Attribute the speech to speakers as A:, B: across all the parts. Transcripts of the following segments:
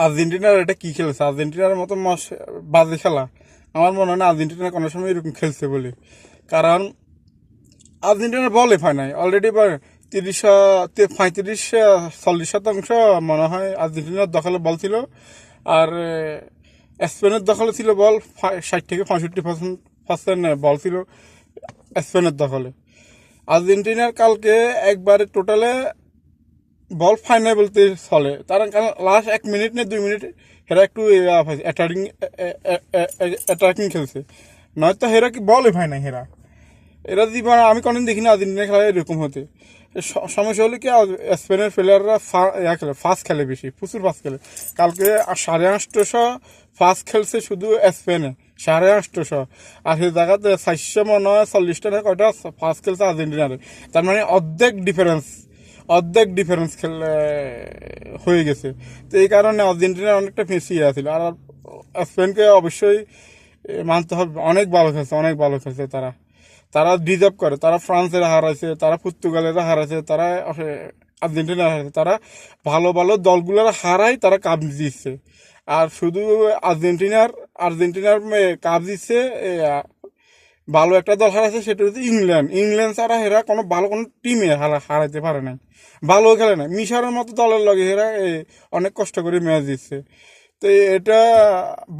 A: আর্জেন্টিনার এটা কি খেলছে, আর্জেন্টিনার মতো বাজে খেলা আমার মনে হয় না আর্জেন্টিনা কোনো সময় এরকম খেলছে বলে। কারণ আর্জেন্টিনার বলে পায় নাই অলরেডি 30 35 40% মনে হয় আর্জেন্টিনার দখলে বল ছিল। আর স্পেনের দখলে ছিল বল 60 থেকে 65% বল ছিল স্পেনের দখলে। আর্জেন্টিনার কালকে একবারে টোটালে বল ফাইনাল বলতে চলে তার, কারণ লাস্ট 1 মিনিট না 2 মিনিট হেরা একটু অ্যাটাকিং খেলছে, নয়তো হেরা কি বলে পায় না হেরা। এরা যদি আমি কোনদিন দেখি না আর্জেন্টিনা খেলা এরকম হতে। সমস্যা হলো কি, স্পেনের প্লেয়াররা খেলে ফাস্ট খেলে, বেশি প্রচুর ফাস্ট খেলে। কালকে 850 ফাস্ট খেলছে শুধু স্পেনে, 850। আর সেই জায়গাতে 400 মনে হয় 40টা না কয়টা ফাস্ট খেলছে আর্জেন্টিনার। তার মানে অর্ধেক ডিফারেন্স খেলে হয়ে গেছে। তো এই কারণে আর্জেন্টিনার অনেকটা পিছিয়ে আছিল। আর স্পেনকে অবশ্যই মানতে হবে, অনেক ভালো খেলছে, অনেক ভালো খেলছে তারা। তারা ডিজার্ভ করে, তারা ফ্রান্সের হারাইছে, তারা পর্তুগালের হারাইছে, তারা আর্জেন্টিনার হারাইছে, তারা ভালো ভালো দলগুলোর হারাই তারা কাপ দিচ্ছে। আর শুধু আর্জেন্টিনার কাপ দিচ্ছে ভালো একটা দল হারাইছে, সেটা হচ্ছে ইংল্যান্ড ছাড়া হেরা কোনো টিমে হারাইতে পারে নাই, ভালো খেলে না। মিশরের মতো দলের লগে হেরা অনেক কষ্ট করে ম্যাচ দিচ্ছে। তো এটা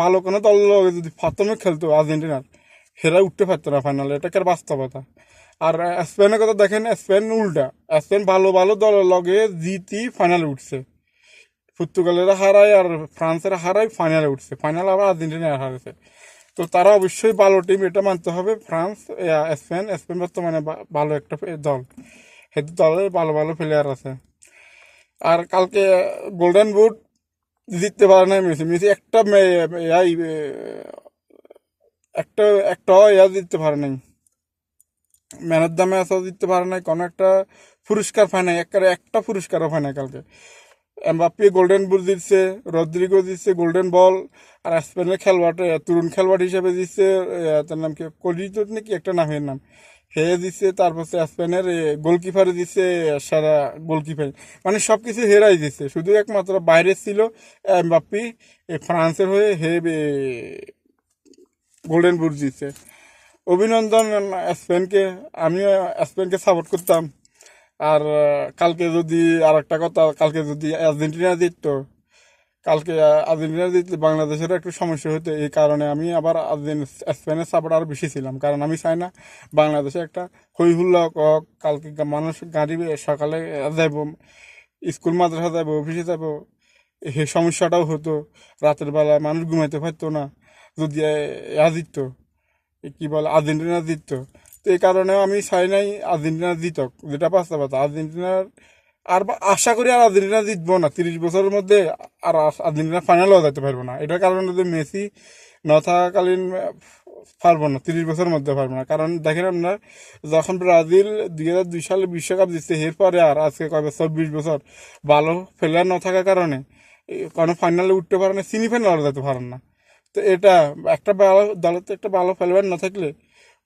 A: ভালো কোনো দলের লগে যদি প্রথমে খেলতো আর্জেন্টিনার, হেরা উঠতে পারতো না ফাইনালে, এটা কার বাস্তবতা। আর স্পেনের কথা দেখেন, স্পেন উল্টা, স্পেন ভালো ভালো দলের লগে জিতি ফাইনালে উঠছে। পর্তুগালেরা হারায় আর ফ্রান্সের হারায় ফাইনালে উঠছে, ফাইনাল আবার আর্জেন্টিনা হারাইছে। তো তারা অবশ্যই ভালো টিম, এটা মানতে হবে। ফ্রান্স, স্পেন বর্তমানে ভালো একটা দল, হেতু দলে ভালো ভালো প্লেয়ার আছে। আর কালকে গোল্ডেন বুট জিততে পারে নাই মেসি। মেসি একটা একটা জিততে পারে নাই, ম্যান অফ দ্য ম্যাচও জিততে পারে নাই, কোনো একটা পুরস্কার পায় নাই, একটা পুরস্কারও পায় নাই কালকে। এমবাপ্পে গোল্ডেন বুট দিচ্ছে, রদ্রিগো দিচ্ছে গোল্ডেন বল। আর স্পেনের তরুণ খেলোয়াড় হিসেবে দিচ্ছে, তার নাম কি, কলিজোর নাকি একটা নামের নাম, হে দিচ্ছে। তারপর স্পেনের গোলকিপারে দিচ্ছে সেরা গোলকিপার। মানে সব কিছু হেরাই দিচ্ছে, শুধু একমাত্র বাইরে ছিল এমবাপ্পে, ফ্রান্সের হয়ে গোল্ডেন বুট দিচ্ছে। অভিনন্দন স্পেনকে, আমিও স্পেনকে সাপোর্ট করতাম। আর কালকে যদি আর একটা কথা, কালকে যদি আর্জেন্টিনা জিততো, কালকে আর্জেন্টিনা জিতলে বাংলাদেশের একটু সমস্যা হতো। এই কারণে আমি আবার স্পেনের সাপোর্ট আরও বেশি ছিলাম, কারণ আমি চাই না বাংলাদেশে একটা হই হুল্লা হোক। কালকে মানুষ গাড়ি সকালে যাব, স্কুল মাদ্রাসা যাব, অফিসে যাব, এই সমস্যাটাও হতো। রাতের বেলা মানুষ ঘুমাইতে পারতো না যদি জিততো, কি বলে, আর্জেন্টিনা জিততো। তো এই কারণেও আমি চাই নাই আর্জেন্টিনা জিতক, যেটা বাস্তবতা। আর্জেন্টিনার আর আশা করি আর আর্জেন্টিনা জিতবো না 30 বছরের মধ্যে। আর আর্জেন্টিনা ফাইনালও যেতে পারবো না, এটার কারণে যে মেসি ন থাকাকালীন পারবো না, 30 বছরের মধ্যে পারবো না। কারণ দেখেন আপনার, যখন ব্রাজিল 2002 সালে বিশ্বকাপ জিতছে, এরপরে আর আজকে কবে 24 বছর ভালো প্লেয়ার না থাকার কারণে কোনো ফাইনালে উঠতে পারে না, সেমিফাইনালে যেতে পারেন না। তো এটা একটা ভালো দলের তো একটা ভালো প্লেয়ার না থাকলে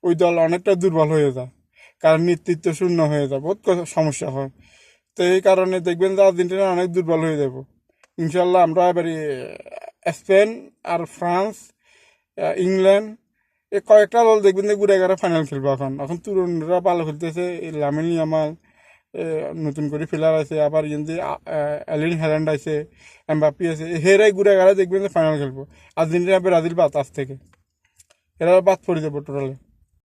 A: ওই দল অনেকটা দুর্বল হয়ে যায়, কারণ নেতৃত্ব শূন্য হয়ে যায়, বহুত সমস্যা হয়। তো এই কারণে দেখবেন যে আর্জেন্টিনা অনেক দুর্বল হয়ে যাব। ইনশাল্লাহ আমরা এবারে স্পেন আর ফ্রান্স, ইংল্যান্ড, এই কয়েকটা দল দেখবেন যে ঘুরে ঘুরে ফাইনাল খেলবো। এখন এখন তরুণরা ভালো খেলতেছে, লামিন ইয়ামাল নতুন করে প্লেয়ার আছে, আবার যে এলিন হ্যাল্যান্ড আছে, এমবাপ্পি আছে, হেরাই ঘুরে ঘুরে দেখবেন যে ফাইনাল খেলবো। আর্জেন্টিনা ব্রাজিল বাদ আজ থেকে, এরা বাদ পড়ে যাবো টোটালি।